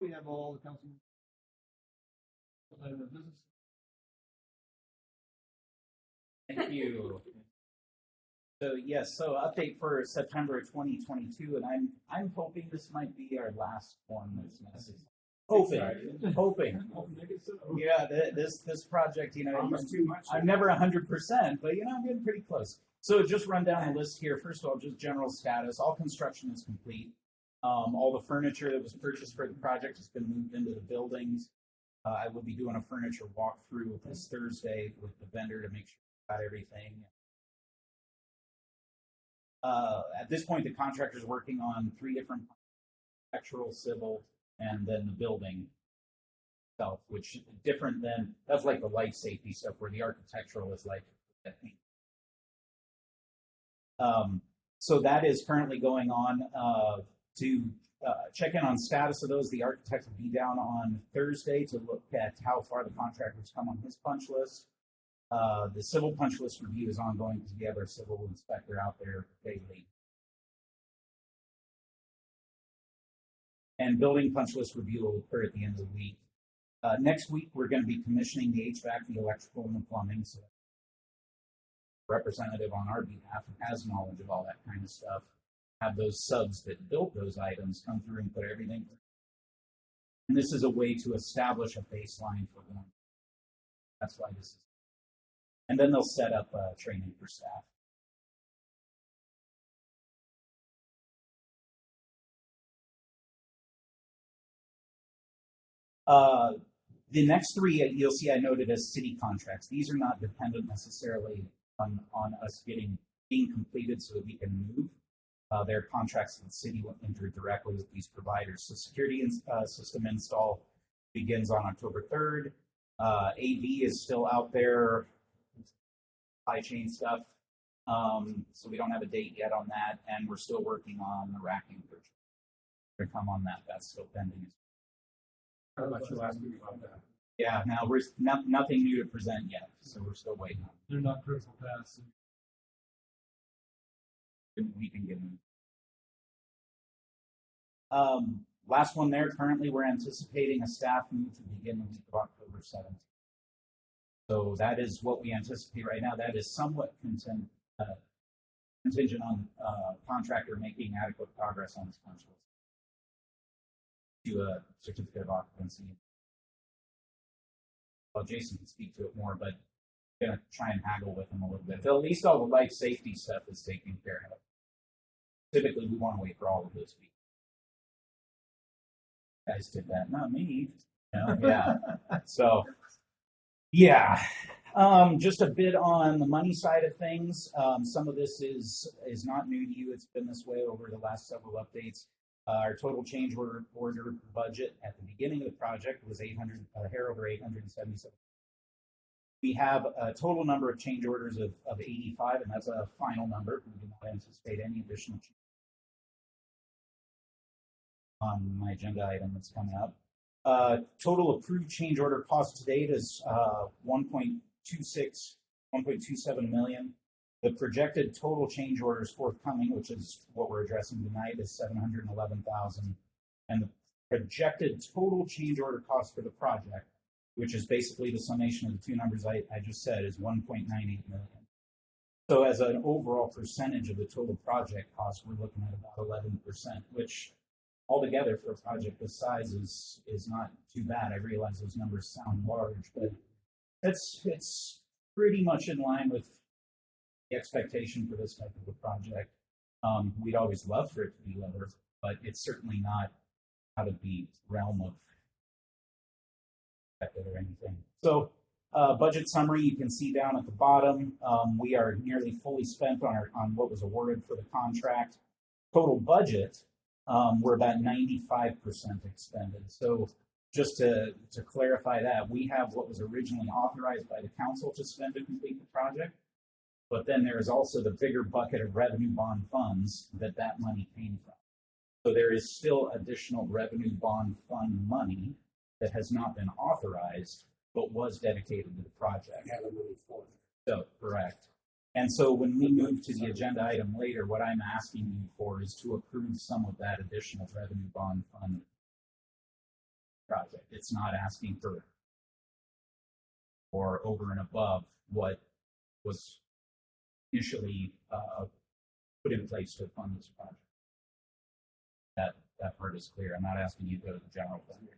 We have all the council item of business. Thank you. So yes, so update for September 2022, and I'm hoping this might be our last one that's necessary. Hoping. Yeah, this project, you know, I'm never 100%, but you know, I'm getting pretty close. So just run down the list here. First of all, just general status. All construction is complete. All the furniture that was purchased for the project has been moved into the buildings. I will be doing a furniture walkthrough this Thursday with the vendor to make sure we got everything. At this point, the contractor is working on 3 different architectural, civil, and then the building itself, which is different than, that's like the life safety stuff, where the architectural is like, so that is currently going on. To check in on status of those, the architect will be down on Thursday to look at how far the contractor's come on his punch list. The civil punch list review is ongoing because we have our civil inspector out there daily. And building punch list review will occur at the end of the week. Next week, we're going to be commissioning the HVAC, the electrical, and the plumbing. So, representative on our behalf who has knowledge of all that kind of stuff, have those subs that built those items come through and put everything. And this is a way to establish a baseline for them. That's why this is. And then they'll set up training for staff. The next 3 you'll see I noted as city contracts. These are not dependent necessarily on us being completed so that we can move. They're contracts that the city will enter directly with these providers. So security system install begins on October 3rd. AV is still out there, supply chain stuff. So we don't have a date yet on that, and we're still working on the racking purchase. To come on that, that's still pending. How much you asked me about that? Yeah, now we're nothing new to present yet, so we're still waiting. They're not critical paths. We can get them. Last one there. Currently, we're anticipating a staff move to begin the week of October 17th. So that is what we anticipate right now. That is somewhat contingent on contractor making adequate progress on this punch list to a certificate of occupancy. Well, Jason can speak to it more, but I'm going to try and haggle with him a little bit. But at least all the life safety stuff is taken care of. Typically, we want to wait for all of those people. You guys did that, not me. No, yeah. So, yeah. Just a bit on the money side of things. Some of this is not new to you. It's been this way over the last several updates. Our total change order budget at the beginning of the project was a hair over 877. We have a total number of change orders of 85, and that's a final number. We do not anticipate any additional change on my agenda item that's coming up. Total approved change order cost to date is 1.27 million. The projected total change orders forthcoming, which is what we're addressing tonight, is 711,000, and the projected total change order cost for the project, which is basically the summation of the 2 numbers I just said, is 1.98 million. So as an overall percentage of the total project cost, we're looking at about 11%, which altogether for a project this size is not too bad. I realize those numbers sound large, but it's pretty much in line with the expectation for this type of a project. We'd always love for it to be lower, but it's certainly not out of the realm of or anything. So budget summary, you can see down at the bottom, we are nearly fully spent on what was awarded for the contract. Total budget, we're about 95% expended. So just to clarify that, we have what was originally authorized by the council to spend to complete the project, but then there is also the bigger bucket of revenue bond funds that money came from. So there is still additional revenue bond fund money that has not been authorized, but was dedicated to the project. So, correct. And so when we move to the agenda item later, what I'm asking you for is to approve some of that additional revenue bond fund project. It's not asking for or over and above what was initially put in place to fund this project. That part is clear. I'm not asking you to go to the general fund.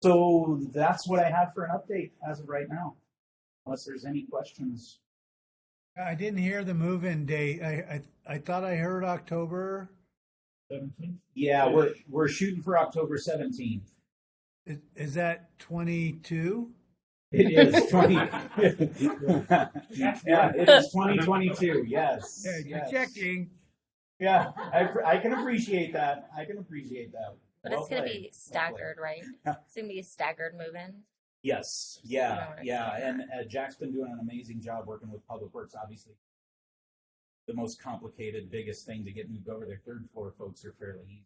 So that's what I have for an update as of right now. Unless there's any questions. I didn't hear the move-in date. I thought I heard October 17th? Yeah, we're shooting for October 17th. Is that 22? It is 20. Yeah, it is 2022. Yes. Yeah, yes. checking. Yeah, I can appreciate that. But Well it's going to played. be staggered, right? It's going to be a staggered move-in. Yes, yeah. And Jack's been doing an amazing job working with Public Works. Obviously, the most complicated, biggest thing to get moved over their third floor folks are fairly easy.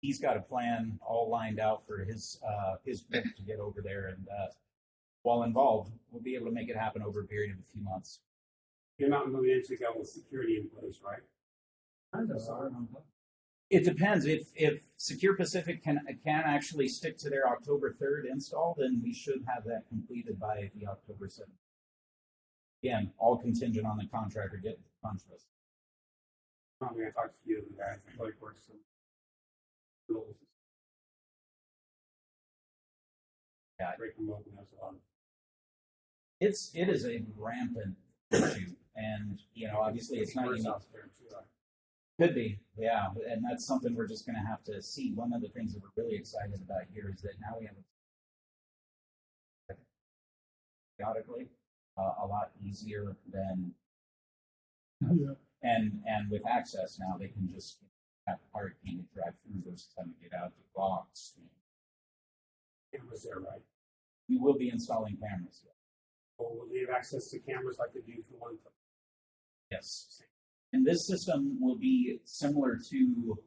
He's got a plan all lined out for his group to get over there, and while involved, we'll be able to make it happen over a period of a few months. You're not moving in to go with security in place, right? It depends. If Secure Pacific can actually stick to their October 3rd install, then we should have that completed by the October 7th. Again, all contingent on the contractor getting the punch list. I'm going to talk to a few of the guys that Public Works. Yeah, break them open as well. it is a rampant issue, and obviously it's not unique. Could be, yeah, and that's something we're just going to have to see. One of the things that we're really excited about here is that now we have periodically a lot easier than, and with access now they can just have the park team drive through versus having to get out to blocks. Cameras there, right? We will be installing cameras. Or will they have access to cameras like they do for one? Yes. And this system will be similar to what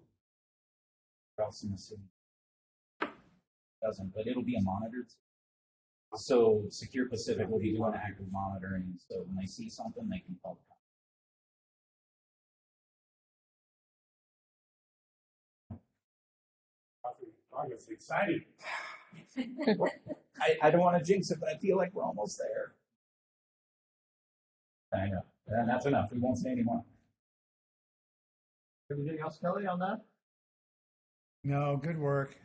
else in the city? Doesn't, but it'll be a monitored. So Secure Pacific will be doing active monitoring. So when they see something, they can call the It's exciting. I don't want to jinx it, but I feel like we're almost there. I know. And that's enough. We won't say anymore. Anything else, Kelly, on that? No, good work.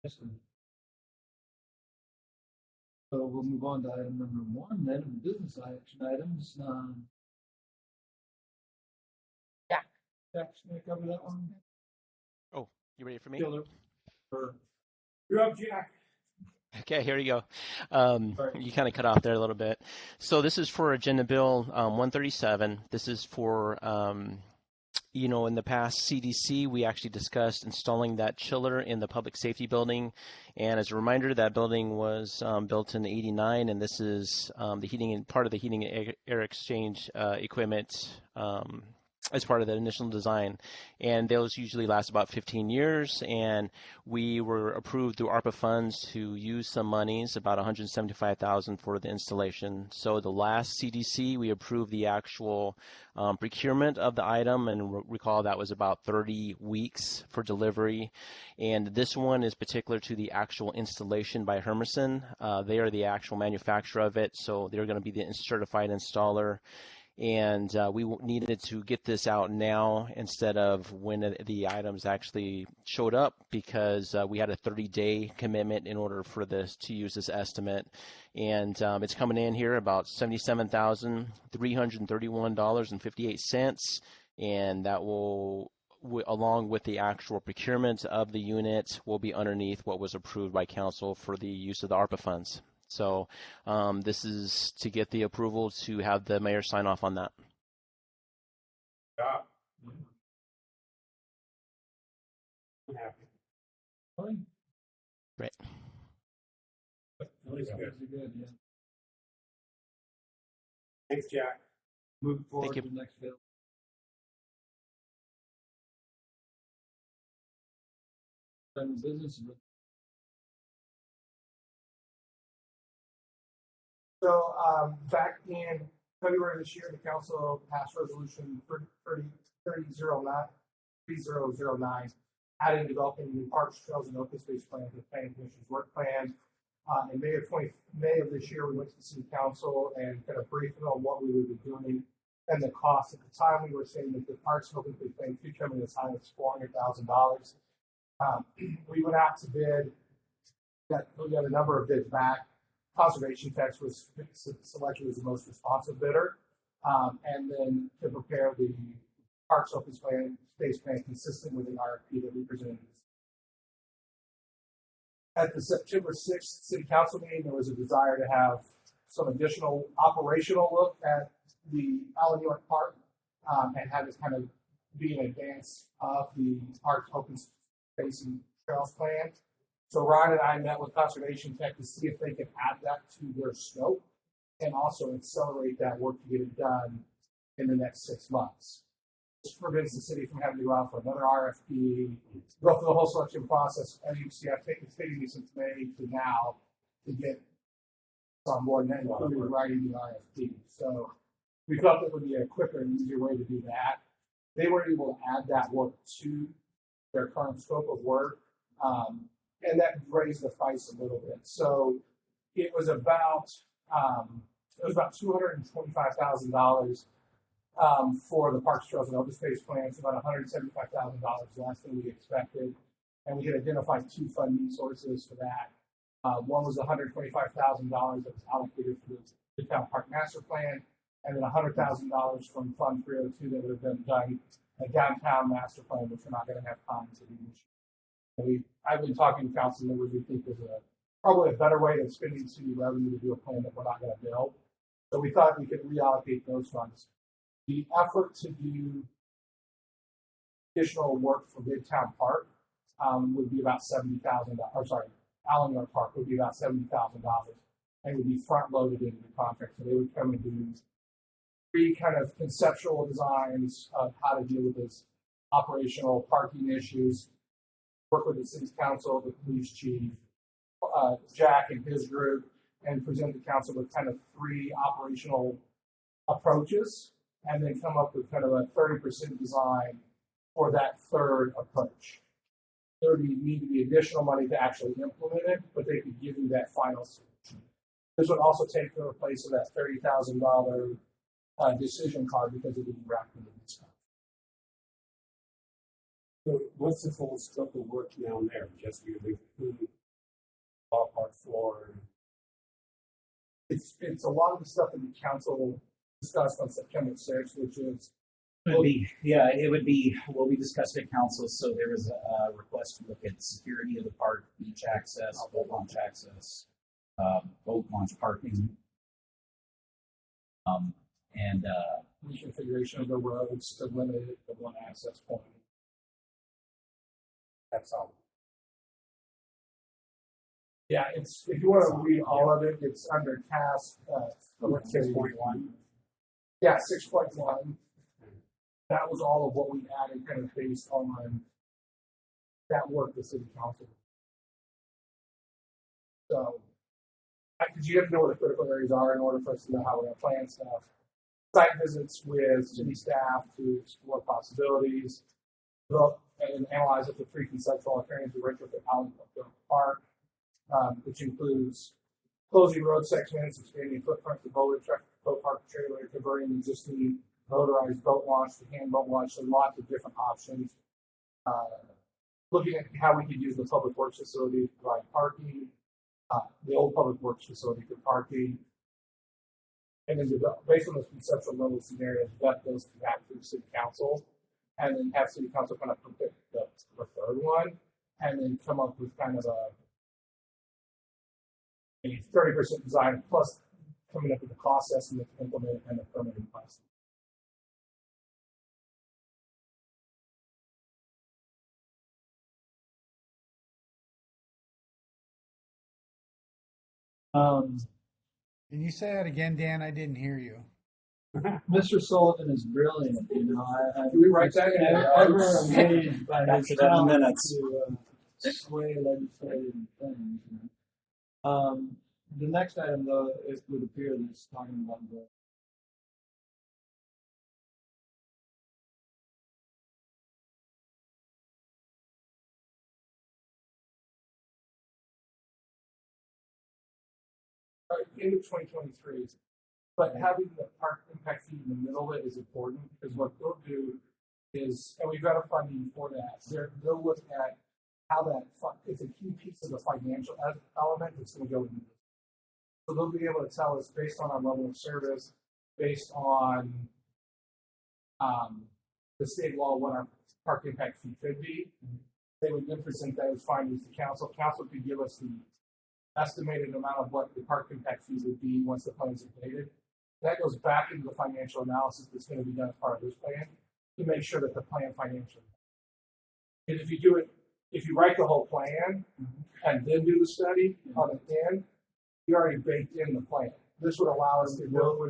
Yes, sir. So we'll move on to item number 1, then business action items. Jack's going to cover that one. Oh, you ready for me? You're up, Jack. Okay, here you go. You kind of cut off there a little bit. So this is for Agenda Bill 137. This is for, in the past CDC, we actually discussed installing that chiller in the public safety building. And as a reminder, that building was built in '89, and this is the heating and part of the heating and air exchange equipment as part of the initial design. And those usually last about 15 years. And we were approved through ARPA funds to use some monies, about $175,000 for the installation. So the last CDC, we approved the actual procurement of the item, and recall that was about 30 weeks for delivery. And this one is particular to the actual installation by Hermerson. They are the actual manufacturer of it, so they're going to be the certified installer. And we needed to get this out now instead of when the items actually showed up, because we had a 30-day commitment in order for this to use this estimate. And it's coming in here about $77,331.58, and that will, along with the actual procurement of the unit, will be underneath what was approved by council for the use of the ARPA funds. So this is to get the approval to have the mayor sign off on that. Yeah. I'm happy. Right. Really good. Good, yeah. Thanks, Jack. Moving forward you. to the next bill. Item of business. So back in February this year, the council passed resolution 3009 3009, adding developing new parks, trails, and open space plans with planning commission's work plan. In May of this year, we went to the city council and kind of briefed them on what we would be doing and the cost. At the time, we were saying that the parks and open space plan could come in as high as $400,000. We went out to bid. We got a number of bids back. Conservation Text was selected as the most responsive bidder, and then to prepare the parks open space plan consistent with the RFP that we presented. At the September 6th City Council meeting, there was a desire to have some additional operational look at the Allen York Park and have it kind of be in advance of the park's open space and trails plan. So Ryan and I met with Conservation Tech to see if they could add that to their scope and also accelerate that work to get it done in the next 6 months. This prevents the city from having to go out for another RFP, go through the whole selection process. As you can see, it's taken me since May to now to get on board and then including writing the RFP. So we felt it would be a quicker and easier way to do that. They were able to add that work to their current scope of work. And that raised the price a little bit. So it was about $225,000 for the Parks, Trails, and Open Space plan. It's about $175,000 less than we expected, and we had identified 2 funding sources for that. One was $125,000 that was allocated for the town park master plan, and then $100,000 from Fund 302 that would have been done a downtown master plan, which we're not going to have time to do this year. I've been talking to council members who think there's probably a better way than spending city revenue to do a plan that we're not going to build. So we thought we could reallocate those funds. The effort to do additional work for Midtown Park would be about $70,000. Or sorry, Allen York Park would be about $70,000, and would be front loaded into the contract. So they would come and do 3 kind of conceptual designs of how to deal with this operational parking issues. Work with the city council, the police chief, Jack and his group, and present the council with kind of 3 operational approaches, and then come up with kind of a 30% design for that 3rd approach. There would need to be additional money to actually implement it, but they could give you that final solution. This would also take the place of that $30,000 decision card because it would be wrapped into this contract. So what's the full scope of work down there? Just using food, ballpark floor? It's a lot of the stuff that the council discussed on September 6th, which is it would be what we discussed at council. So there was a request to look at security of the park, beach access, boat launch access, boat launch parking, and reconfiguration of the roads to limit it to 1 access point. That's all. Yeah, it's if you want to read all of it, it's under task 6.1. Yeah, 6.1. That was all of what we added, kind of based on that work the city council. So, because you have to know what the critical areas are in order for us to know how we're going to plan stuff. Site visits with city staff to explore possibilities. Develop and analyze up to 3 conceptual alternatives to retrofit Allen York Park, which includes closing road segments, expanding footprint to boat park trailer, converting existing motorized boat launch to hand boat launch. So lots of different options. Looking at how we could use the public works facility to provide parking, the old public works facility for parking, and then based on those conceptual level scenarios, vet those back to the city council. And then have city council kind of pick the 3rd one, and then come up with kind of a 30% design plus coming up with a cost estimate to implement and a permitting process. Can you say that again, Dan? I didn't hear you. Mr. Sullivan is brilliant. You know, Can we write that in? ever amazed by That's his 7 talent minutes. to sway legislative things. You know? The next item, though, it would appear that it's talking about the end of 2023. But having the park impact fee in the middle of it is important because what they'll do is, and we've got a funding for that. They'll look at how that it's a key piece of the financial element that's going to go into this. So they'll be able to tell us based on our level of service, based on the state law, what our park impact fee could be. They would then present those findings to council. Council could give us the estimated amount of what the park impact fee would be once the plans are dated. That goes back into the financial analysis that's going to be done as part of this plan to make sure that the plan financially. And if you do it, if you write the whole plan and then do the study on the end, you already baked in the plan. This would allow us to go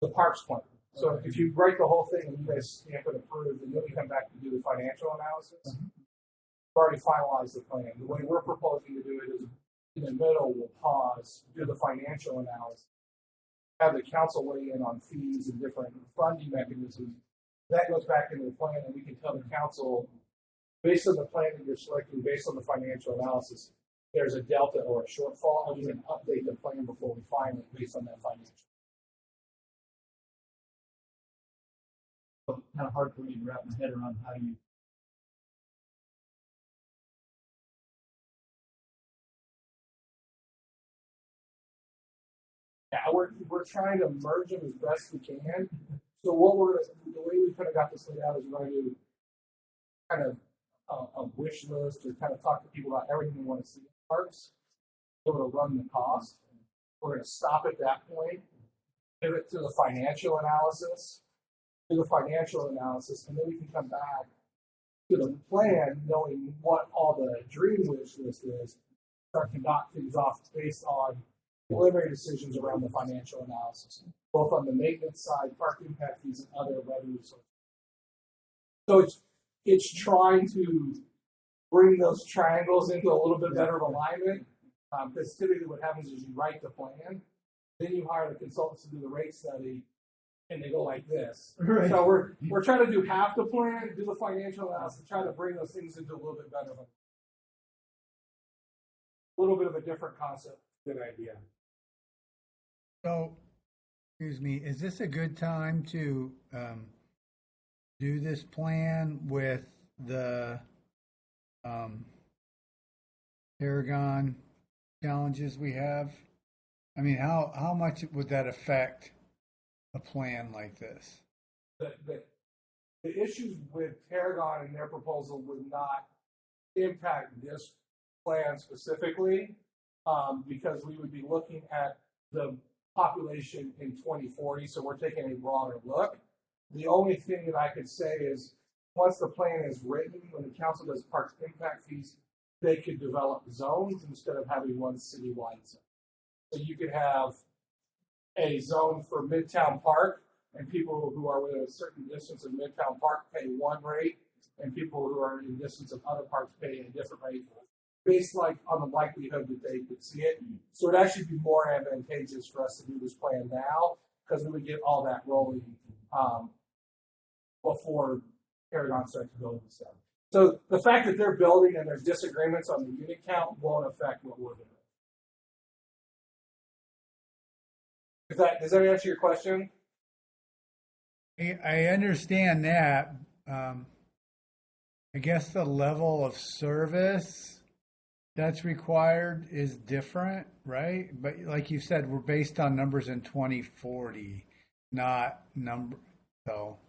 the parks plan. So if you write the whole thing and you guys stamp it approved, and then we come back to do the financial analysis, we've already finalized the plan. The way we're proposing to do it is in the middle, we'll pause, do the financial analysis, have the council weigh in on fees and different funding mechanisms. That goes back into the plan, and we can tell the council, based on the plan that you're selecting, based on the financial analysis, there's a delta or a shortfall, and we can update the plan before we find it based on that financial. So kind of hard for me to wrap my head around how you. Yeah, we're trying to merge them as best we can. So what the way we kind of got this laid out is we're going to do kind of a wish list or kind of talk to people about everything we want to see in parks, be able to run the cost. We're going to stop at that point, pivot to the financial analysis, and then we can come back to the plan, knowing what all the dream wish list is, start to knock things off based on preliminary decisions around the financial analysis, both on the maintenance side, park impact fees, and other revenue sources. So it's trying to bring those triangles into a little bit better of alignment, because typically what happens is you write the plan, then you hire the consultants to do the rate study, and they go like this. Right. So we're trying to do half the plan, do the financial analysis, try to bring those things into a little bit better of a little bit of a different concept. Good idea. So, excuse me, is this a good time to do this plan with the Paragon challenges we have? I mean, how much would that affect a plan like this? The issues with Paragon and their proposal would not impact this plan specifically, because we would be looking at the population in 2040, so we're taking a broader look. The only thing that I could say is once the plan is written, when the council does parks impact fees, they could develop zones instead of having one citywide zone. So you could have a zone for Midtown Park, and people who are within a certain distance of Midtown Park pay one rate, and people who are in distance of other parks pay a different rate, based on the likelihood that they could see it. So it'd actually be more advantageous for us to do this plan now, because we would get all that rolling before Paragon starts to build and stuff. So the fact that they're building and there's disagreements on the unit count won't affect what we're doing. Does that answer your question? I understand that. I guess the level of service that's required is different, right? But like you said, we're based on numbers in 2040, not number. So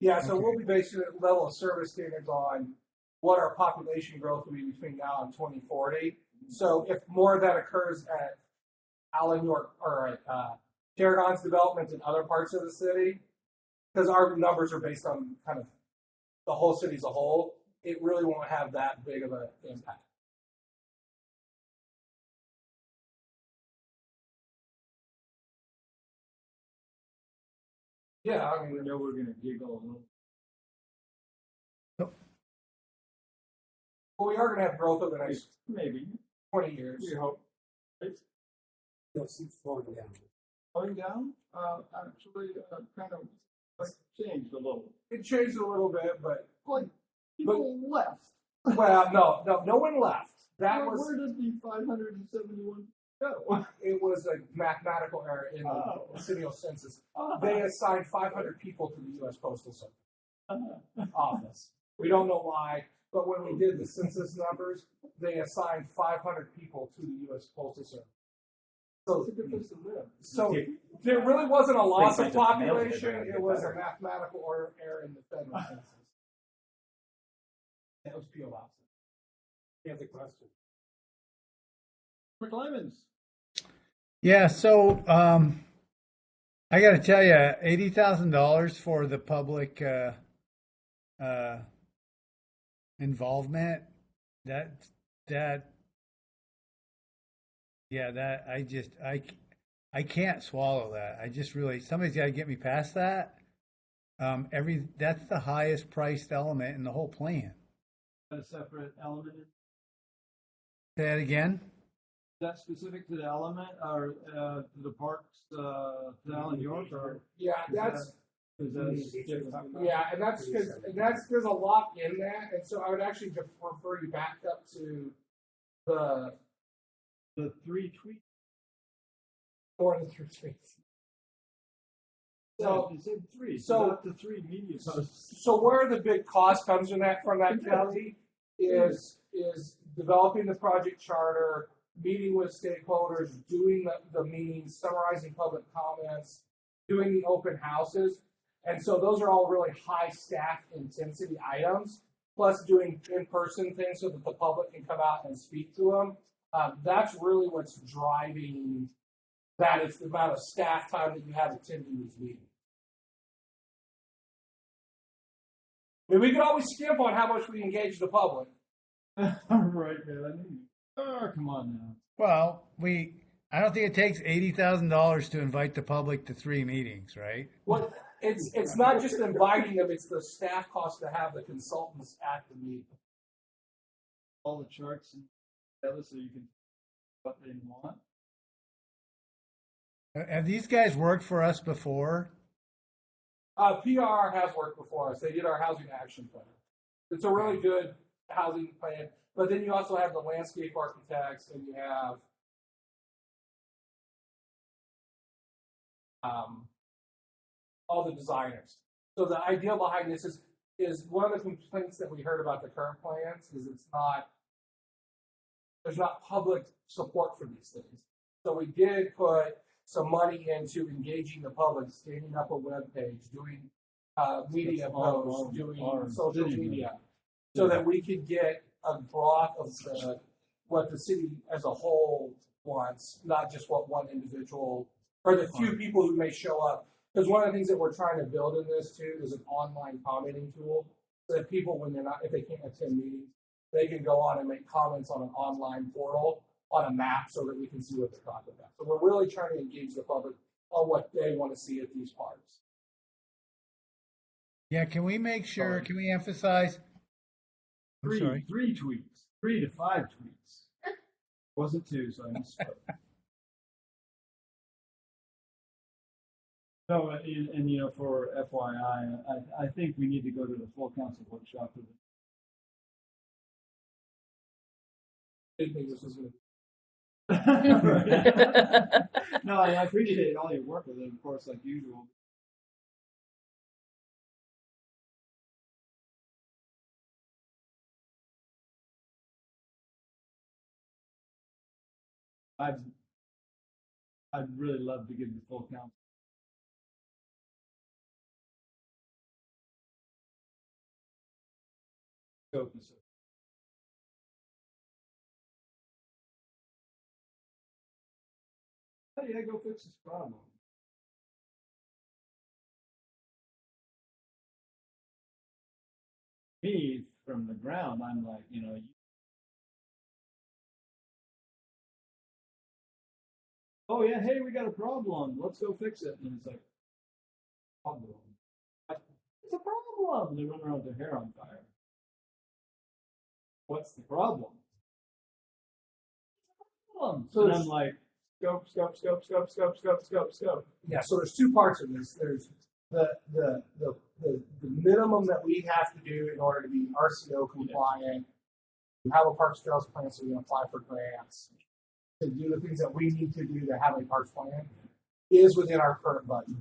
yeah, so we'll be basing the level of service standards on what our population growth will be between now and 2040. So if more of that occurs at Allen York or at Paragon's development in other parts of the city, because our numbers are based on kind of the whole city as a whole, it really won't have that big of an impact. Yeah, I mean, we know we're going to giggle a little. Well, we are going to have growth over the next maybe 20 years. We hope. You'll see slowing down. Slowing down? Actually, kind of changed a little. It changed a little bit, but people left. Well, no one left. Where did the 571 No. It was a mathematical error in Oh. the city census. They assigned 500 people to the U.S. Postal Service office. We don't know why, but when we did the census numbers, they assigned 500 people to the U.S. Postal Service. So, It's a good place to live. so there really wasn't a loss of They might have mailed it population. there and It get was a better. mathematical error in the federal census. That was P.O. Box. You have the question. McClemens. Yeah, so I got to tell you, $80,000 for the public involvement. That yeah, that I can't swallow that. I just really somebody's got to get me past that. That's the highest priced element in the whole plan. A separate element. Is Say that again. that specific to the element or to the parks, to Allen York, or Yeah, that's. is that different? Yeah, and that's because there's a lot in that, and so I would actually refer you back up to the The 3 tweets. more than 3 tweets. So, you said 3. so- Not the 3 media posts. so where the big cost comes from that county is developing the project charter, meeting with stakeholders, doing the meetings, summarizing public comments, doing the open houses. And so those are all really high staff intensity items, plus doing in-person things so that the public can come out and speak to them. That's really what's driving that. It's the amount of staff time that you have attending these meetings. I mean, we could always skimp on how much we engage the public. Right, man. I knew you. Oh, come on now. Well, I don't think it takes $80,000 to invite the public to 3 meetings, right? Well, it's not just inviting them; it's the staff cost to have the consultants at the meeting. All the charts and together so you can what they want. Have these guys worked for us before? PR has worked before us. They did our housing action plan. It's a really good housing plan. But then you also have the landscape architects, and you have all the designers. So the idea behind this is one of the complaints that we heard about the current plans is there's not public support for these things. So we did put some money into engaging the public, standing up a web page, doing media That's all posts, wrong. doing Our social city media, so that we could get a broad of what the city as a whole wants, not just what one individual or the few people who may show up. Because one of the things that we're trying to build in this too is an online commenting tool, so that people, if they can't attend meetings, they can go on and make comments on an online portal on a map, so that we can see what they're talking about. So we're really trying to engage the public on what they want to see at these parks. Yeah, can we make sure, can we emphasize? I'm sorry. 3 tweets. 3 to 5 tweets. Wasn't 2, so I misspoke. No, and you know, for FYI, I think we need to go to the full council workshop for the Didn't think this was going to. No, I appreciate all your work with it, of course, like usual. I'd really love to give the full council. Scope this. How do I go fix this problem? Me, from the ground, I'm like, you know, oh yeah, hey, we got a problem. Let's go fix it. And it's like, problem. It's a problem. They run around with their hair on fire. What's the problem? So and I'm like, scope. Yeah, so there's 2 parts of this. There's the minimum that we have to do in order to be RCO compliant. We have a parks trails plan, so we can apply for grants. to do the things that we need to do to have a parks plan is within our current budget.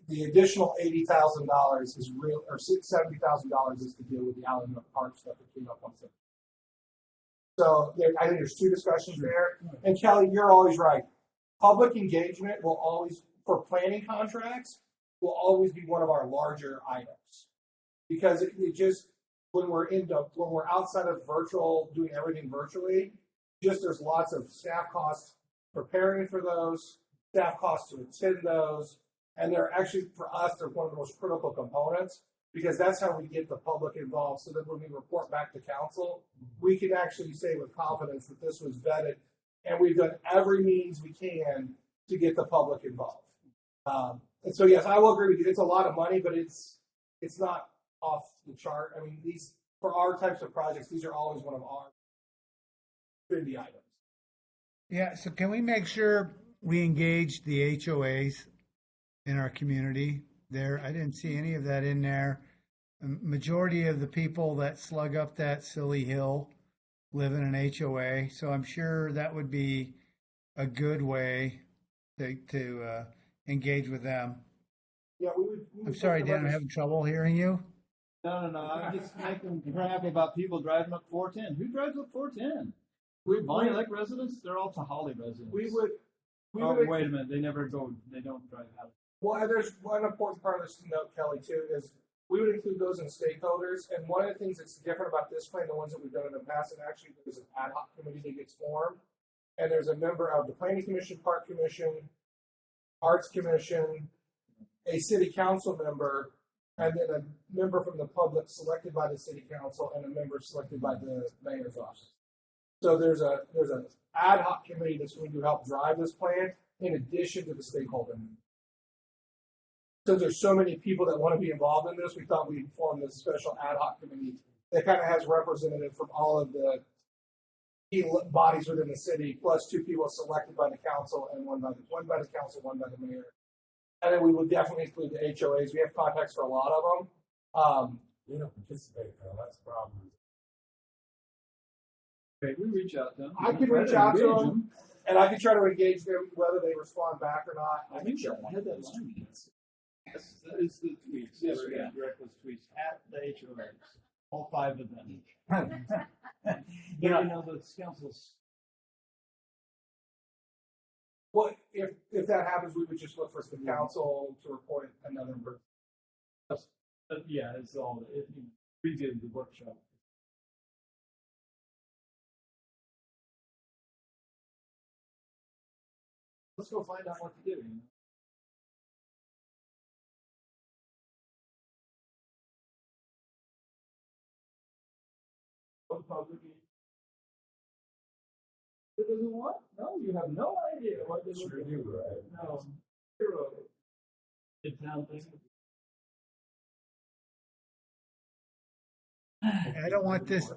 The additional $80,000 is real, or $70,000 is to deal with the Allen Park stuff that came up on September. So I think there's two discussions there. And Kelly, you're always right. Public engagement will always, for planning contracts, will always be one of our larger items because it just when we're outside of virtual, doing everything virtually, just there's lots of staff costs preparing for those, staff costs to attend those, and they're actually for us they're one of the most critical components because that's how we get the public involved. So that when we report back to council, we can actually say with confidence that this was vetted and we've done every means we can to get the public involved. And so, yes, I will agree with you. It's a lot of money, but it's not off the chart. I mean, these for our types of projects, these are always one of our trendy items. Yeah, so can we make sure we engage the HOAs in our community there? I didn't see any of that in there. A majority of the people that slug up that silly hill live in an HOA, so I'm sure that would be a good way to engage with them. Yeah, we would I'm sorry, Dan, I'm having trouble hearing you. No. I'm just making happy about people driving up 410. Who drives up 410? Bonney Lake residents? They're all Tahali residents. We would. Wait a minute. They don't drive out. Well, there's one important part of this to note, Kelly, too, is we would include those in stakeholders. And one of the things that's different about this plan, the ones that we've done in the past, and actually there's an ad hoc committee that gets formed. And there's a member of the Planning Commission, Park Commission, Arts Commission, a city council member, and then a member from the public selected by the city council and a member selected by the mayor's office. So there's an ad hoc committee that's going to help drive this plan in addition to the stakeholder. Since there's so many people that want to be involved in this, we thought we'd form this special ad hoc committee that kind of has representatives from all of the key bodies within the city, plus two people selected by the council and one by the council, one by the mayor. And then we would definitely include the HOAs. We have contacts for a lot of them. We don't participate, though. That's the problem. Okay, we reach out to them. I can reach out to them, and I can try to engage them whether they respond back or not. I think I had that line. Yes, that is the tweets. Yes, we got direct those tweets at the HOAs. All 5 of them. You know, the councils. Well, if that happens, we would just look for the council to report another person. Yeah, it's all it previewed the workshop. Let's go find out what to do. It doesn't what? No, you have no idea what they Sure look do, at. right? No, zero. It's town thing. I don't want this Go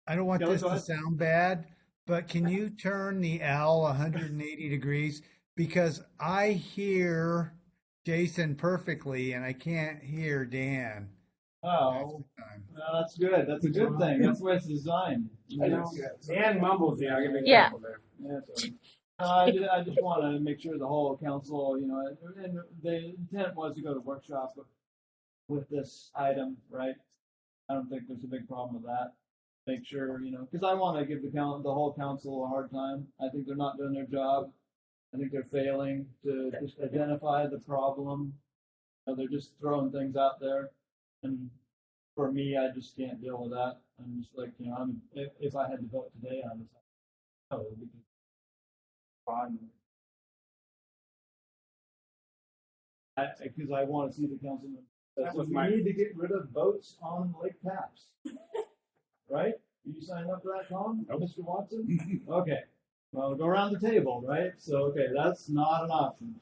to ahead. sound bad, but can you turn the L 180 degrees? Because I hear Jason perfectly and I can't hear Dan. Oh, no, that's good. That's a good thing. That's the way it's designed. I know. Dan mumbles, yeah, I'll give you an Yeah. example there. Yeah, sorry. I just want to make sure the whole council, you know, and the intent was to go to workshop with this item, right? I don't think there's a big problem with that. Make sure, you know, because I want to give the whole council a hard time. I think they're not doing their job. I think they're failing to just identify the problem. You know, they're just throwing things out there, and for me, I just can't deal with that. I'm just like, you know, if I had to vote today, I was like, oh, because because I want to see the councilman. That was We my- need to get rid of boats on Lake Taps. Right? You sign up for that, Tom? Nope. Mr. Watson? Okay. Well, go around the table, right? So, okay, that's not an option.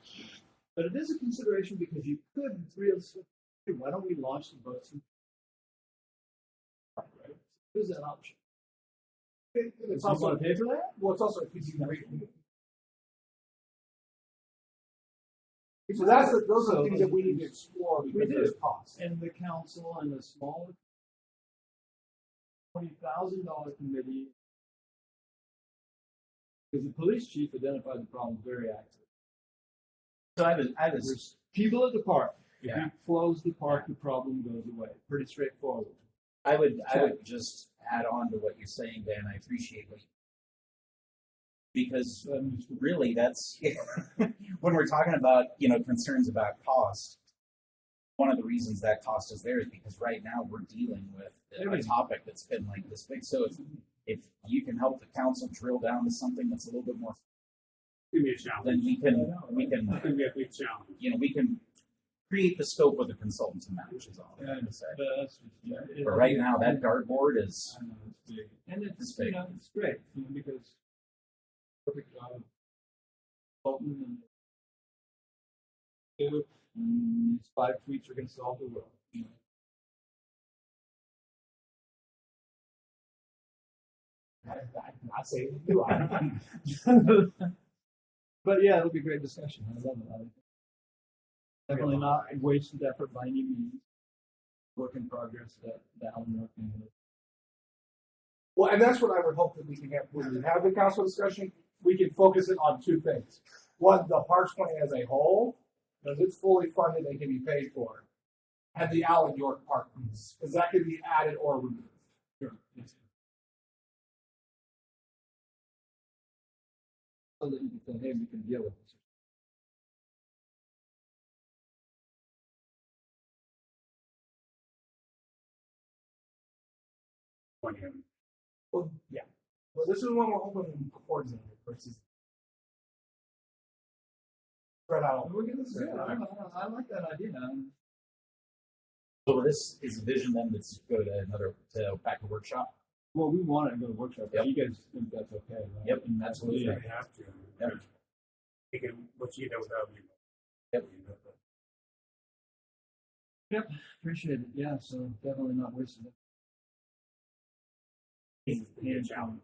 But it is a consideration because you could really, why don't we launch the boats? Right? There's an option. It's Do you also want to pay for that? well, it's also because you can read. So those are the things that we need to explore because We there's do. costs. And the council and the small $20,000 committee Because the police chief identified the problem very accurately. So I was, There's people at the park. If Yeah. he flows the park, the problem goes away. Pretty straightforward. I would just add on to what you're saying, Dan. I appreciate what you, because really that's when we're talking about, concerns about cost. One of the reasons that cost is there is because right now we're dealing with a topic that's been like this big. So if you can help the council drill down to something that's a little bit more, Give me a challenge. then we can It's gonna be a big challenge. we can create the scope of the consultant to manage is all I have to say. But right now that dartboard is I know it's big, and it's it's great because perfect job of consulting and these 5 tweets are going to solve the world. I'm not saying you are. But yeah, it'll be a great discussion. I love it. Definitely not wasted effort by any means. Work in progress that I'm working with. Well, and that's what I would hope that we can have when we have the council discussion. We can focus it on 2 things. One, the parks plan as a whole, because it's fully funded and can be paid for, and the Allen York Park piece, because that can be added or removed. Sure. Yes. So that you can say, hey, we can deal with this. Well, yeah. Well, this is one we're hoping to coordinate versus spread out. We're gonna see. I like that idea. so. This is a vision then that's go to back to workshop. Well, we want it to go to workshop. Yep. You guys think that's okay, right? Yep, And absolutely. You have to. Yep. Take it what you know without you. Yep. Yep. Appreciate it. Yeah. So definitely not wasting it. It's be a challenge.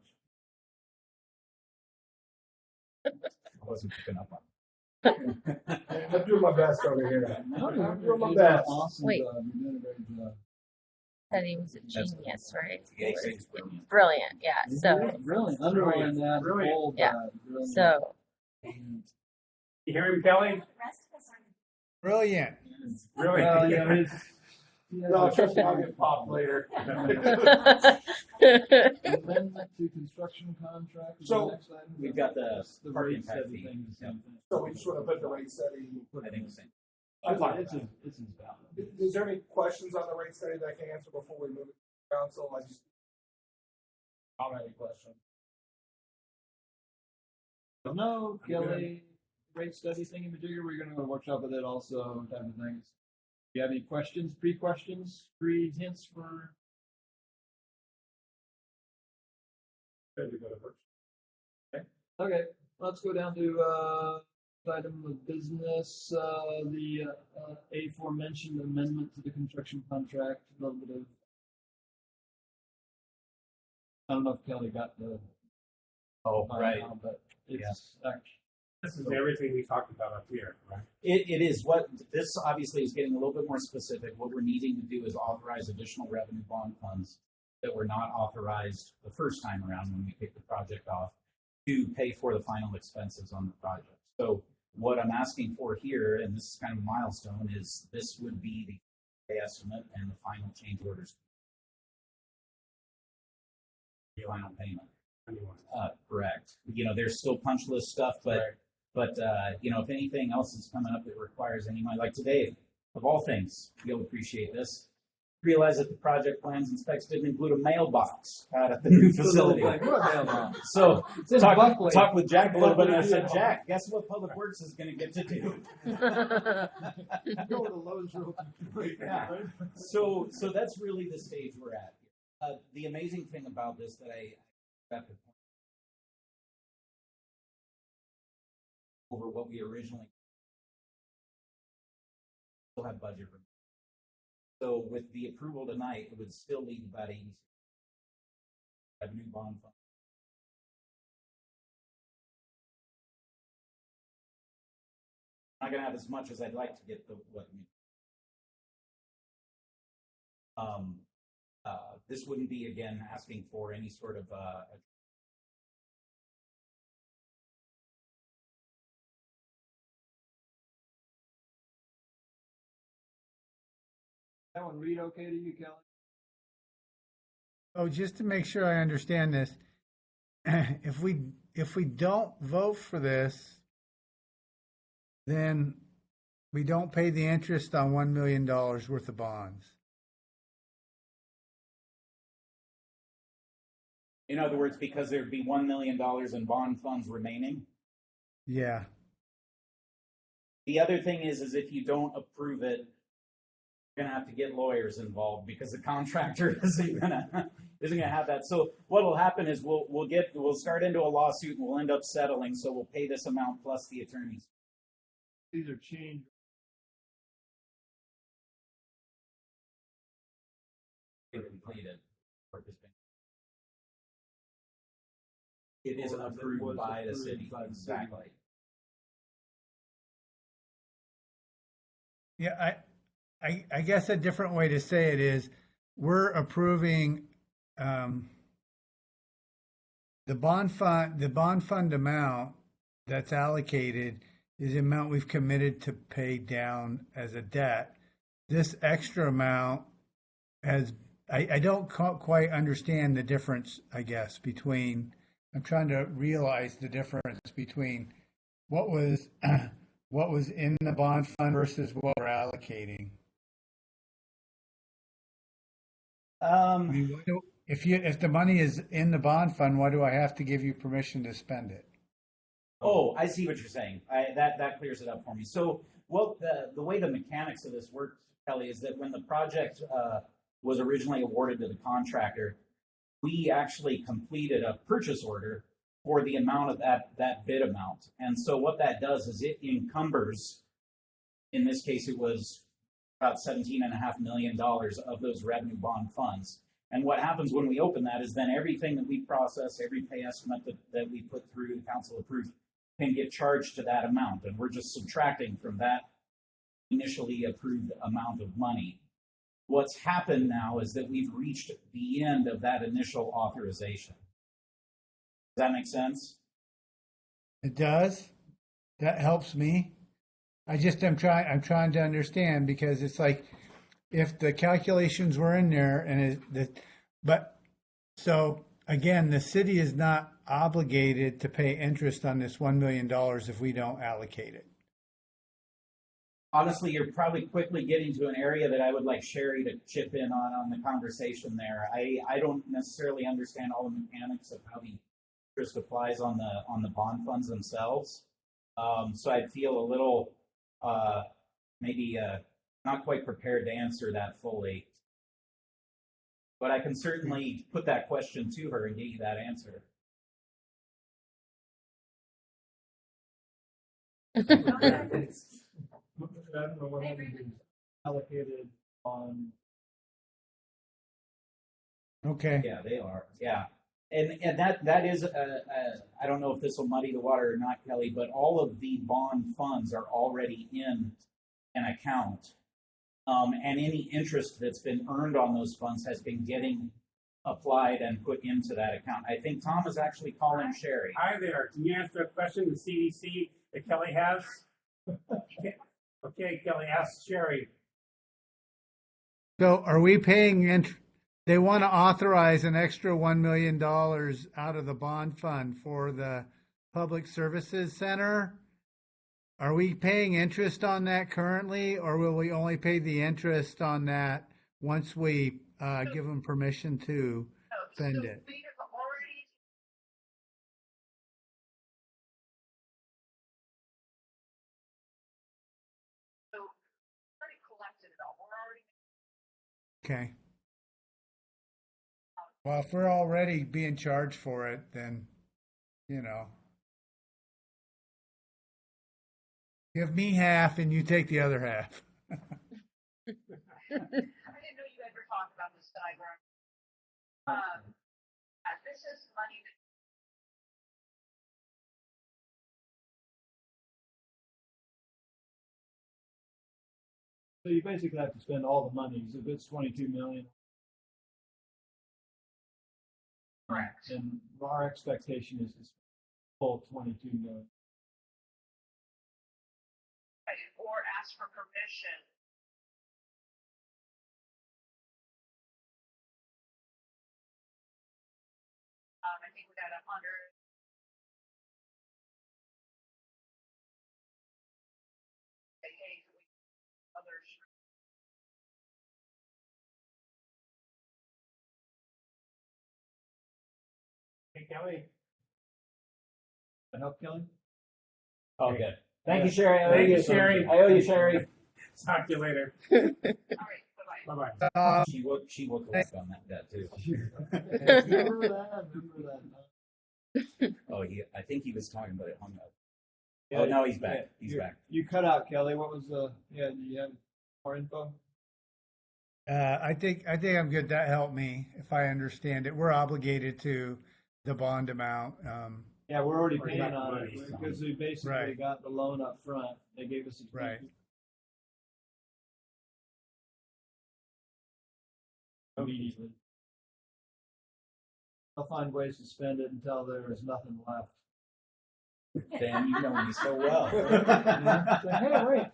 I wasn't picking up on. I'm doing my best over here. I'm doing my best. Awesome Wait. job. You're doing a great job. Said he was a genius, right? Yeah, he said he's brilliant. Brilliant, yeah. So, Really underline that. Brilliant. Bold Yeah. that. Brilliant. so You hear him, Kelly? Brilliant. Really? Well, yeah, he's, No, trust me, I'll get popped later. amendment to construction contract. is the So, next item. we've got the That's the parking rate impact setting fee. thing, the same thing. So we just want to put the rate setting. I think the same. I'm fine. It's as valid. Is there any questions on the rate study that I can answer before we move it to council? I don't have any questions. No, Kelly, rate study thingy majigger, we're gonna go to workshop with it also, type of things. Do you have any questions, pre-questions, pre-hints for? Good to go to work. Okay, let's go down to, item of business, the aforementioned amendment to the construction contract, a little bit of. I don't know if Kelly got the. Oh, right. But it's actually. This is everything we talked about up here, right? It is what this obviously is getting a little bit more specific. What we're needing to do is authorize additional revenue bond funds that were not authorized the first time around when we kicked the project off to pay for the final expenses on the project. So what I'm asking for here, and this is kind of a milestone, is this would be the estimate and the final change orders. The final payment. Correct. There's still punch list stuff, but if anything else is coming up that requires any money, like today, of all things, you'll appreciate this. Realize that the project plans and specs didn't include a mailbox out at the new facility. So talk with Jack a little bit, and I said, Jack, guess what Public Works is going to get to do? Go to Lowe's real quick. Yeah. So that's really the stage we're at. The amazing thing about this that I got to point over what we originally still have budget room. So with the approval tonight, it would still leave about 80 revenue bond fund. I'm not going to have as much as I'd like to get this wouldn't be again asking for any sort of That one read okay to you, Kelly? Oh, just to make sure I understand this, if we don't vote for this, then we don't pay the interest on $1 million worth of bonds. In other words, because there'd be $1 million in bond funds remaining. Yeah. The other thing is if you don't approve it, you're gonna have to get lawyers involved because the contractor isn't gonna have that. So what'll happen is we'll start into a lawsuit and we'll end up settling. So we'll pay this amount plus the attorneys. These are changed. Completed. It is approved by the city. Exactly. Yeah, I guess a different way to say it is we're approving the bond fund amount that's allocated is the amount we've committed to pay down as a debt. This extra amount I don't quite understand the difference, I guess, between, I'm trying to realize the difference between what was what was in the bond fund versus what we're allocating. I mean, if the money is in the bond fund, why do I have to give you permission to spend it? Oh, I see what you're saying. That clears it up for me. So, the way the mechanics of this worked, Kelly, is that when the project was originally awarded to the contractor, we actually completed a purchase order for the amount of that bid amount. And so what that does is it encumbers, in this case, it was about $17.5 million of those revenue bond funds. And what happens when we open that is then everything that we process, every pay estimate that we put through, the council approved, can get charged to that amount. And we're just subtracting from that initially approved amount of money. What's happened now is that we've reached the end of that initial authorization. Does that make sense? It does. That helps me. I'm trying to understand, because it's like if the calculations were in there but so again, the city is not obligated to pay interest on this $1 million if we don't allocate it. Honestly, you're probably quickly getting to an area that I would like Sherry to chip in on the conversation there. I don't necessarily understand all the mechanics of how the interest applies on the bond funds themselves. So I'd feel a little maybe not quite prepared to answer that fully. But I can certainly put that question to her and get you that answer. I don't know what allocated on. Okay. Yeah, they are. Yeah. And that is, I don't know if this will muddy the water or not, Kelly, but all of the bond funds are already in an account. And any interest that's been earned on those funds has been getting applied and put into that account. I think Tom is actually calling Sherry. Hi there. Can you answer a question the CDC that Kelly has? Okay, Kelly, ask Sherry. So are we paying they want to authorize an extra $1 million out of the bond fund for the Public Services Center. Are we paying interest on that currently, or will we only pay the interest on that once we give them permission to spend it? Okay. Well, if we're already being charged for it, then, give me half and you take the other half. I didn't know you ever talked about this diagram. This is money that. So you basically have to spend all the money. So if it's 22 million. Correct. And our expectation is to full 22 million. Or ask for permission think we got 100. Hey, others. Hey, Kelly. That help, Kelly? Oh, good. Thank you, Sherry. Thank you, Sherry. I owe you, Sherry. Talk to you later. All right, bye-bye. Bye-bye. She will collect on that too. Remember that, remember that. Oh, I think he was talking about it hung up. Yeah, Oh no, he's back. yeah, He's you- back. You cut out, Kelly. What was yeah, do you have more info? I think I'm good. That helped me if I understand it. We're obligated to the bond amount. Yeah, we're already Already paying got the on money, it so. because we basically Right. got the loan up front. They gave us a Right. immediately. I'll find ways to spend it until there is nothing left. Dan, you know me so well. Hey, wait.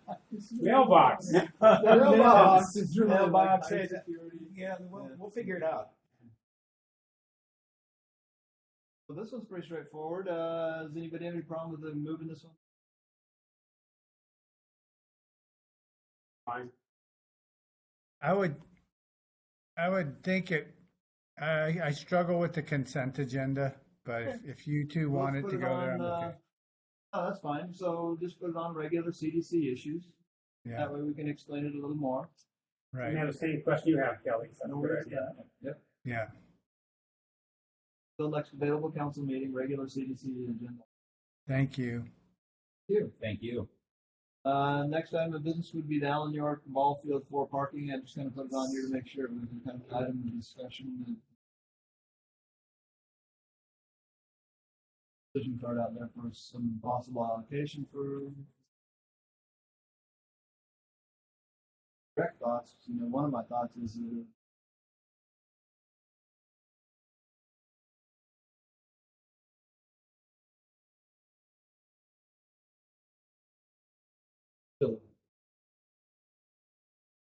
Mailbox. Mailbox. It's really Mailbox. like high security. Yeah, we'll figure it out. So this one's pretty straightforward. Does anybody have any problem with them moving this one? Fine. I would think it. I struggle with the consent agenda, but if you two Let's want it put to go there, I'm on, okay. Oh, that's fine. So just put it on regular CDC issues. Yeah, That way we can explain it a little more. I right. have the same question you have, Kelly. So No good worries. idea. Yep. Yeah. Till next available council meeting, regular CDC agenda. Thank you. Thank you. Next item of business would be the Allen York Ball Field for parking. I'm just gonna put it on here to make sure we can kind of item the discussion and decision card out there for some possible allocation for direct thoughts. You know, one of my thoughts is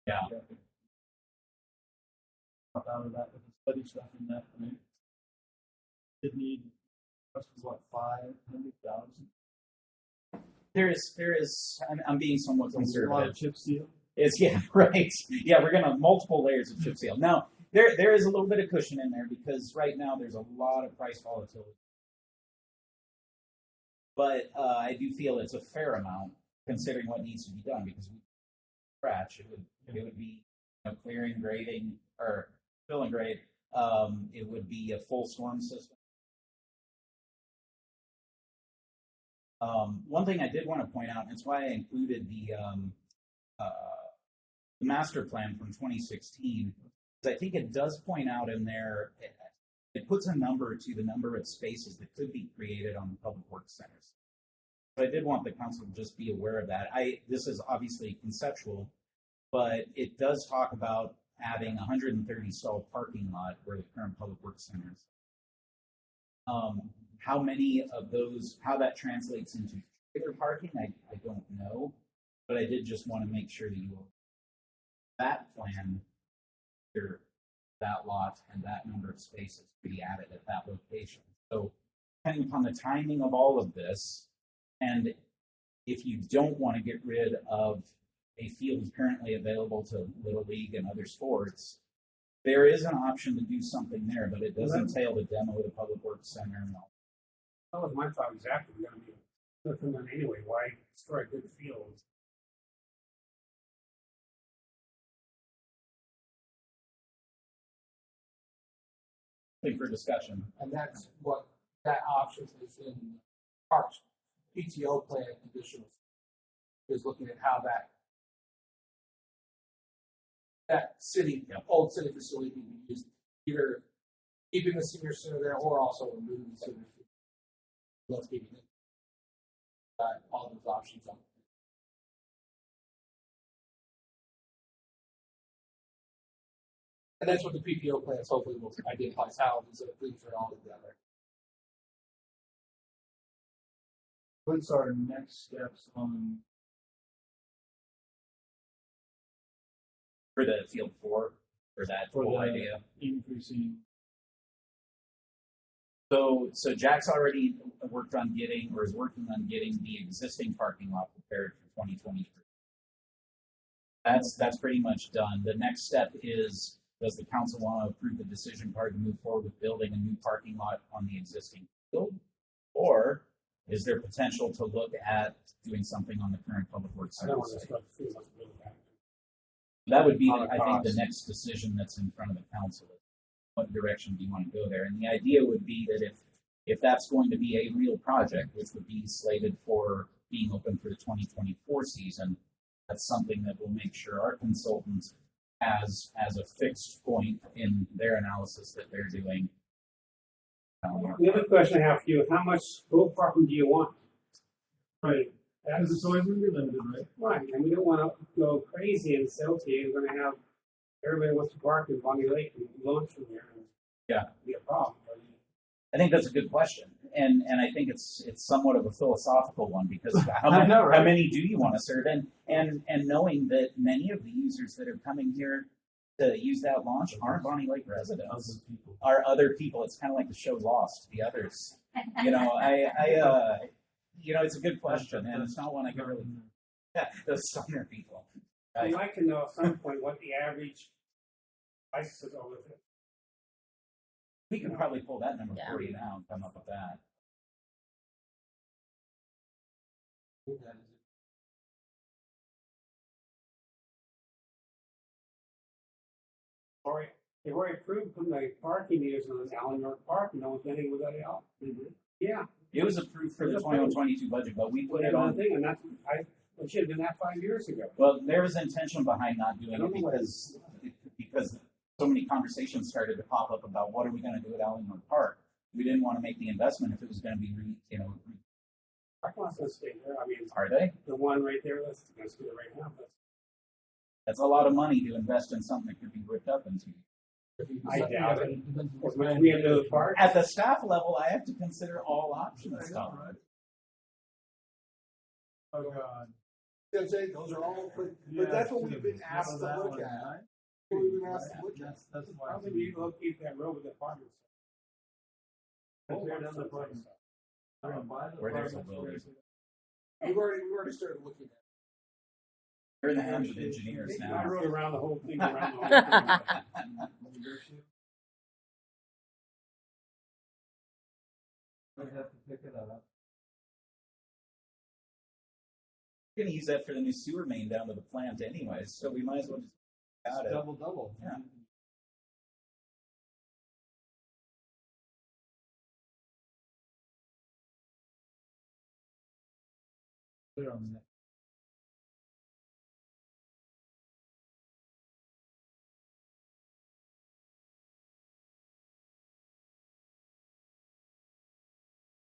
Yeah. Up out of that with the study stuff in that, right? Did need, what, 500,000? There is. I'm being somewhat A lot conservative. of chip seal. It's right. Yeah, we're gonna have multiple layers of chip seal. Now, there is a little bit of cushion in there because right now there's a lot of price volatility. But I do feel it's a fair amount considering what needs to be done because we scratch it would be clearing, grading, or fill and grade. It would be a full storm system. One thing I did want to point out, and it's why I included the master plan from 2016, is I think it does point out in there, it puts a number to the number of spaces that could be created on the public works centers. But I did want the council to just be aware of that. This is obviously conceptual, but it does talk about adding 130 stall parking lot where the current public works center is. How many of those, how that translates into trailer parking, I don't know, but I did just want to make sure that you will that plan, that lot and that number of spaces to be added at that location. So depending upon the timing of all of this, and if you don't want to get rid of a field currently available to Little League and other sports, there is an option to do something there, but it does entail the demo of the public works center and all. That was my thought exactly. We're going to be looking at anyway. Why destroy good fields? Thing for discussion. And that's what that option is in Parks PTO plan conditional, is looking at how that city, old city facility can be used, either keeping the senior center there or also removing the senior center. Locating it. All those options on. And that's what the PPO plans hopefully will identify how these things are all together. What's our next steps on For the field 4, for that for whole the idea. increasing So Jack's already worked on getting, or is working on getting, the existing parking lot prepared for 2023. That's pretty much done. The next step is, does the council want to approve the decision card to move forward with building a new parking lot on the existing field? Or is there potential to look at doing something on the current public works I don't want service to site? start feeling like really bad. That would be, On the I think, the cost. next decision that's in front of the council. What direction do you want to go there? And the idea would be that if that's going to be a real project, which would be slated for being open for the 2024 season, that's something that will make sure our consultant has as a fixed point in their analysis that they're doing. The other question I have for you is how much road parking do you want? Right. Because That's it's always going to be limited, right? right, and we don't want to go crazy and say, okay, we're going to have everybody wants to park in Bonney Lake and launch from there. And Yeah. be a problem. I think that's a good question, and I think it's somewhat of a philosophical one, because how I know, right? how many do you want to serve, and knowing that many of the users that are coming here to use that launch aren't Bonney Lake residents, are other people. It's kind of like the show Lost, the others. You know, it's a good question, and it's not one I can really. Yeah, those stoner people. I'd like to know at some point what the average licenses are with it. We can probably pull that number Yeah. for you now and come up with that. Or they've already approved putting the parking meters in the Allen York Park, and no one's anything with that out. Yeah, It was approved for the 21-22 budget, but we put put it it on on. the thing, and that's, it should have been that 5 years ago. Well, there was intention behind not doing I it don't know what- because so many conversations started to pop up about what are we going to do at Allenwood Park. We didn't want to make the investment if it was going to be, Parking lot's gonna stay there, I mean, are they? the one right there, that's gonna stay there right now, but That's a lot of money to invest in something that could be ripped up into. I doubt it. As much as we have to the park. At the staff level, I have to consider all options. Tom. Oh, God. Those are all, but that's what we've been asked to look at. What we've been asked to look at. That's why. Probably we locate that road with the parking. Tear down the parking. I don't buy the Where there's a parking building. space. We've already started looking at We're in the hands of engineers I now. rode around the whole thing around the whole thing. We have to pick it up. We're going to use that for the new sewer main down to the plant anyways, so we might as well just got it. Double. Yeah. Put it on the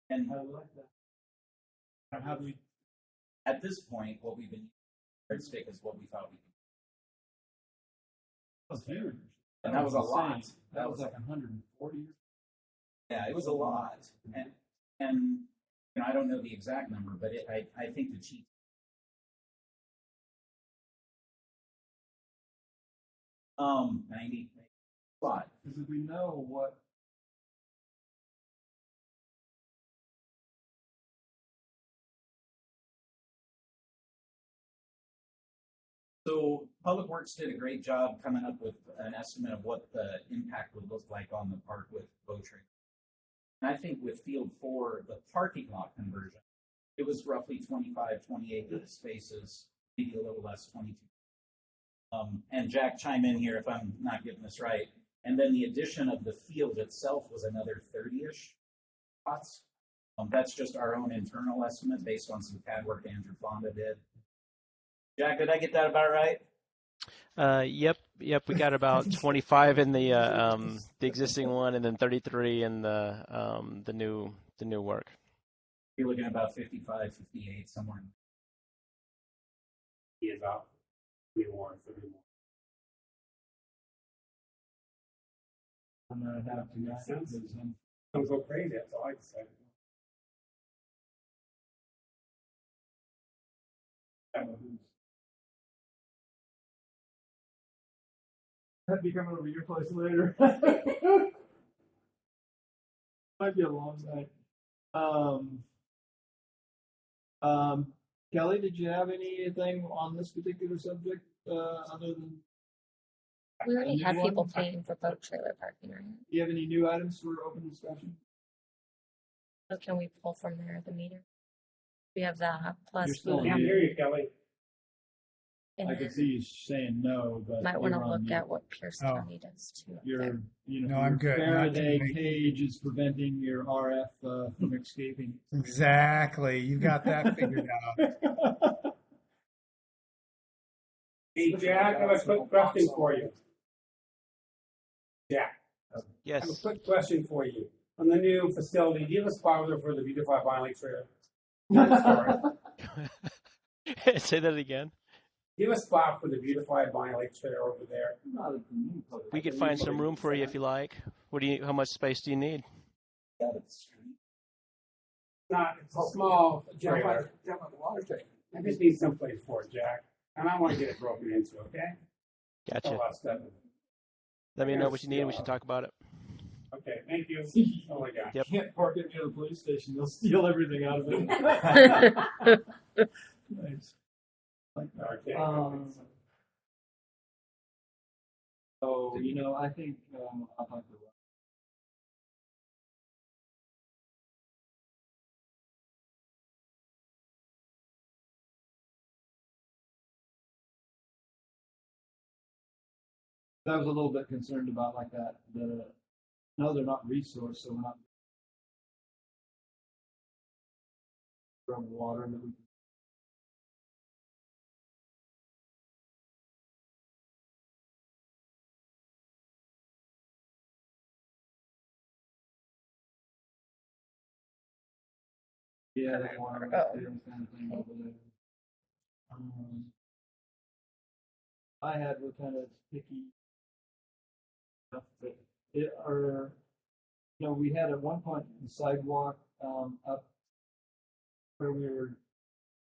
And I like that. And how do we? at this point, what we've been yardstick is what we thought we could. That was huge. And that was a lot. insane. That was like 140. Yeah, it was a lot. And I don't know the exact number, but I think the chief. 90, a lot. Because we know what. So Public Works did a great job coming up with an estimate of what the impact would look like on the park with boat trailer. And I think with Field 4, the parking lot conversion, it was roughly 25, 28 spaces, maybe a little less, 22. And Jack, chime in here if I'm not getting this right. And then the addition of the field itself was another 30-ish spots. That's just our own internal estimate based on some CAD work Andrew Fonda did. Jack, did I get that about right? Yep. We got about 25 in the existing one, and then 33 in the new work. You're looking at about 55, 58, somewhere. Be about 3 more, 30 more. I'm gonna have to. Makes sense. Don't go crazy, that's all I can say. I'd be coming over to your place later. Might be a long night. Kelly, did you have anything on this particular subject, other than, We already new had people one? paying for boat trailer parking, right? do you have any new items for open discussion? So can we pull from there the meter? We have that You're plus still we Can't hear you, Kelly. and I can then see you saying no, but might want to you're on look mute. at what Pierce Oh. County does too. up there. Your, you know, No, I'm your good. Not Faraday tonight. cage is preventing your RF from escaping. Exactly. You got that figured out. Hey, Jack, I have a quick question for you. Jack, I have a Yes. quick question for you. On the new facility, do you have a spot for the beautified Bonney trailer? Say that again. Do you have a spot for the beautified Bonney Lake trailer over there? We could find some room for you if you like. What do you? How much space do you need? Not, it's a small Jump trailer. on the water tank. I just need someplace for it, Jack. And I want to get it broken into, okay? That's Gotcha. all that stuff. Let me know what you need. We should talk about it. Okay, thank you. Oh my God. Yep. Can't park it near the police station. They'll steal everything out of it. Nice. Okay. So, you know, I think I'll talk to Rob. I was a little bit concerned about like that. No, they're not resourced, so we're not from water that we. Yeah, that water right there, kind of thing over there. I had what kind of sticky stuff that you know, we had at one point the sidewalk up where we were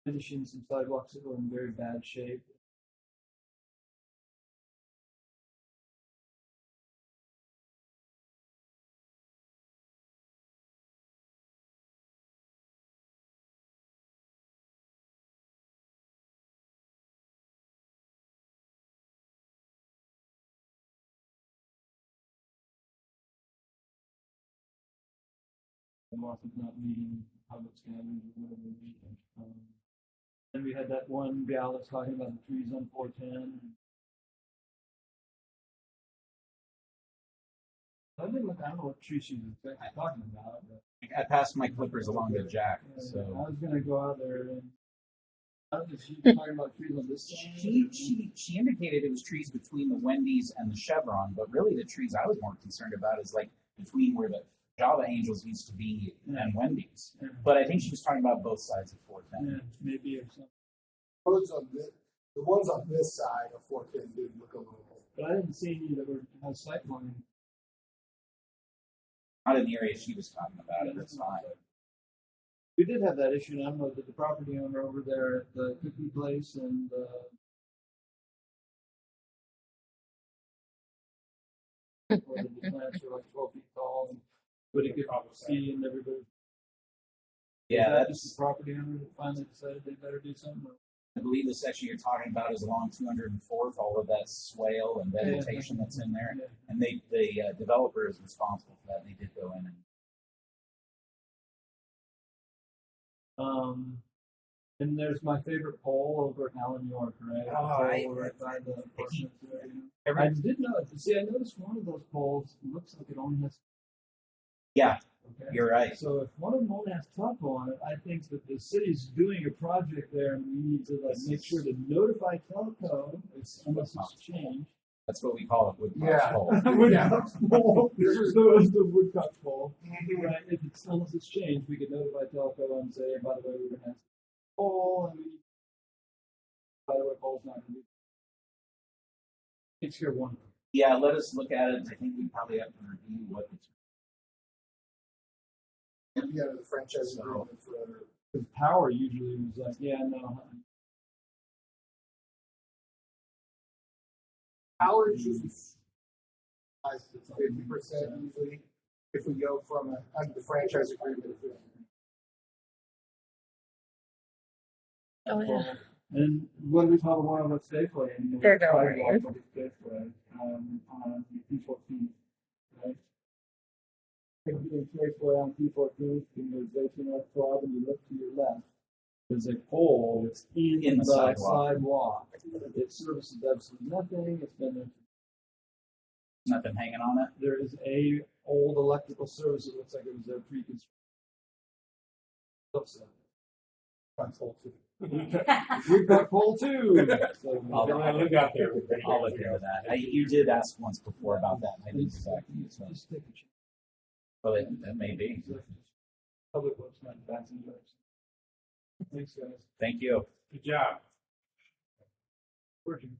finishing some sidewalks that were in very bad shape. The market not meeting public standards or whatever. Then we had that one gal that's talking about the trees on 410. I don't know what tree she's exactly talking about, but I passed my clippers along to Jack, I so was gonna go out there and I don't know if she's talking about trees on this side. she indicated it was trees between the Wendy's and the Chevron, but really the trees I was more concerned about is like between where the Java Angels used to be and Wendy's. Yeah. But I think she was talking about both sides of 410. Yeah, maybe or something. The ones on this side of 410 did look a little. But I didn't see any that were had sight line. Not in the area she was talking about it, that's fine. We did have that issue, and I don't know that the property owner over there at the cookie place and where the plants were like 12 feet tall, and but it could see and everybody. Yeah, That's that's, the property owner that finally decided they better do something. I believe the section you're talking about is along 204th, all of that swale and vegetation that's in there. Yeah. And the developer is responsible for that. They did go in and And there's my favorite pole over at Allen York, right? The pole right by the apartments there. I did know. See, I noticed one of those poles looks like it only has. yeah, Okay. you're right. So if one of them only has telco on it, I think that the city's doing a project there, and we need to like make sure to notify telco unless it's changed. That's what we call it, woodcock Yeah. pole. Woodcock's pole. This is the woodcock's pole. Right. If it's unless it's changed, we could notify telco and say, by the way, we're gonna have a pole, and we need. By the way, pole's not gonna be. It's here one. Yeah, let us look at it. I think we probably have to review what it's. Yeah, the franchise agreement for. Because power usually was like, yeah, no. Power usually 50% usually. if we go from under the franchise agreement. Oh yeah. And what do we call the one with Safeway? And They're going sidewalk with Safeway, on P14, right? If you take Safeway on P14, and there's 18 West 12, and you look to your left, there's a pole that's in the the sidewalk. It services absolutely nothing. It's been Nothing hanging on it. there is a old electrical service. It looks like it was a pre-construction. We've got pole too. So I'll look out there. I'll look into that. You did ask once before about that. I didn't exactly. So. Just take a chance. Well, that may be. Public website, that's in yours. Thanks, guys. Thank you. Good job. Working.